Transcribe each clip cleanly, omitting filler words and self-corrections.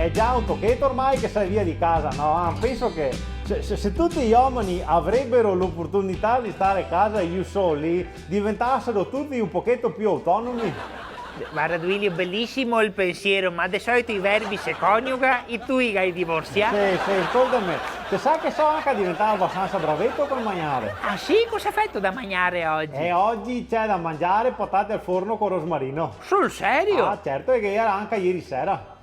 è già un pochetto ormai che sei via di casa, no? Penso che se tutti gli uomini avrebbero l'opportunità di stare a casa io soli, diventassero tutti un pochetto più autonomi. Guarda Duilio, bellissimo il pensiero, ma di solito i verbi si coniuga e tu hai divorziato. Sì, ascoltami, ti sa che so anche diventare abbastanza bravetto col mangiare. Ah sì? Cosa hai fatto da mangiare oggi? E oggi c'è da mangiare patate al forno con rosmarino. Sul serio? Ah, certo, è che era anche ieri sera.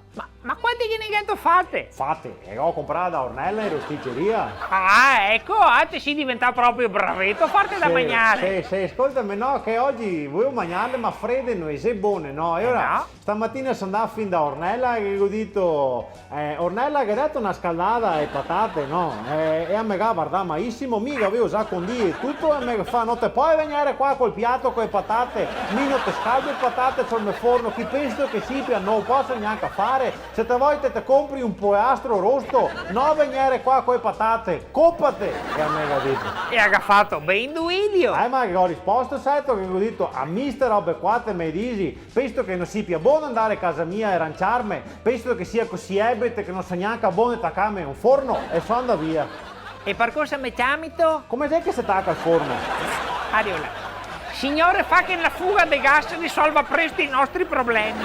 Ma quante che ne fate? Fate, ho comprato da Ornella in rosticceria. Ah, ecco, te si diventa proprio bravetto a farti da mangiare. Sì, ascoltami, no, che oggi volevo mangiarle ma fredde e se buone, no? E ora, no. Stamattina sono andato fin da Ornella e ho detto, Ornella che ha dato una scaldata e patate, no? E a me guarda malissimo, mica avevo già condì e tutto, e mi fa, non te puoi venire qua col piatto con le patate, mi non te scaldo le patate sul mio forno, chi penso che si non posso neanche fare. Se te vuoi te compri un poastro rosto, non venire qua con le patate, coppate! E a me ha detto. E ha fatto ben Duilio. Ma che ho risposto, sai che ho detto a mister robe qua te mi dici, penso che non sia più buono andare a casa mia e ranciarmi, penso che sia così ebete che non sa neanche buono attaccarmi un forno e sono andato via. E per cosa mi chiamito? Come sai che si attacca al forno? Ariola. Signore, fa che la fuga dei gas risolva presto i nostri problemi.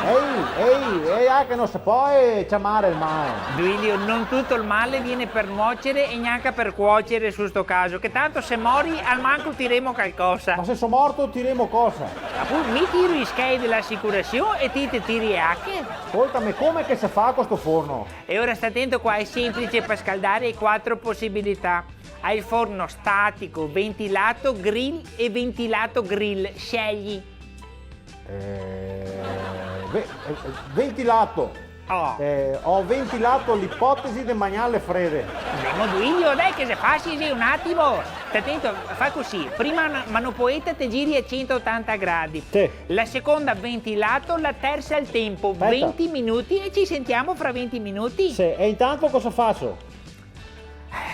Ehi, che non si può chiamare il male. Duilio, non tutto il male viene per nuocere e neanche per cuocere su sto caso, che tanto se mori al manco tiremo qualcosa. Ma se sono morto tiremo cosa? Appunto, mi tiro i schei dell'assicurazione e ti tiri anche. Ascoltami, come che si fa questo forno? E ora sta attento qua, è semplice per scaldare, hai 4 possibilità. Hai il forno statico, ventilato, grill e ventilato grill. Scegli. Ventilato. Oh. Ho ventilato l'ipotesi di mangiare fredde. Andiamo Duilio, dai che se passi un attimo. Stai attento, fa così. Prima manopoeta te giri a 180 gradi. Sì. La seconda ventilato, la terza al tempo. Aspetta. 20 minuti e ci sentiamo fra 20 minuti. Sì, e intanto cosa faccio?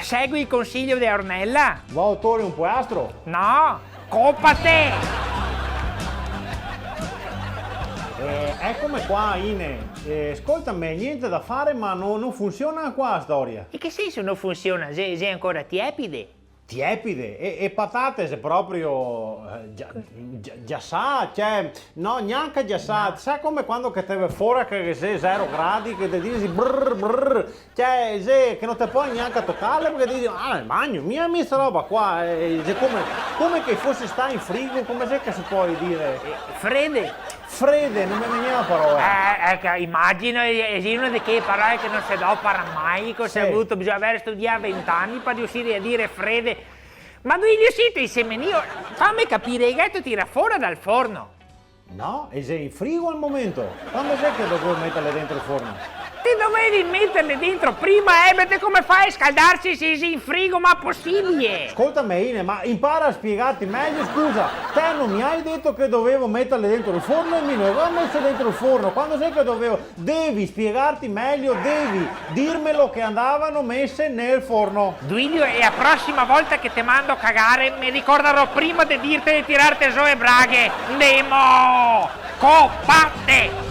Segui il consiglio di Ornella? Va a torre un poastro? No, coppate! Eccomi qua, Ine. Ascoltami, niente da fare, ma non funziona qua la storia. In che senso non funziona? Sei ancora tiepide? Tiepide e patate se proprio già sa, cioè no, neanche già sa, no. Sai come quando che te fuori che sei 0 gradi che ti dici brr, cioè che non ti puoi neanche toccare perché ti dici il bagno, mia sta roba qua, come che fosse sta in frigo, come se che si può dire? Fredde, non mi veniva la parola. Ecco, immagino, è una di quelle parole che non si dopara mai, cosa hai avuto, bisogna aver studiato 20 anni per riuscire a dire fredde. Ma Duilio siete in semenio, fammi capire, il gatto tira fuori dal forno. No, e sei in frigo al momento. Quando sei che dovevo metterle dentro il forno? Ti dovevi metterle dentro prima, te come fai a scaldarsi se sei in frigo, ma possibile? Ascoltami Ine, ma impara a spiegarti meglio, scusa, te non mi hai detto che dovevo metterle dentro il forno e mi ne avevo messo dentro il forno, quando sai che dovevo, devi spiegarti meglio, devi dirmelo che andavano messe nel forno. Duilio, e la prossima volta che ti mando a cagare mi ricorderò prima di dirti di tirarti su le braghe, Nemo, coppate!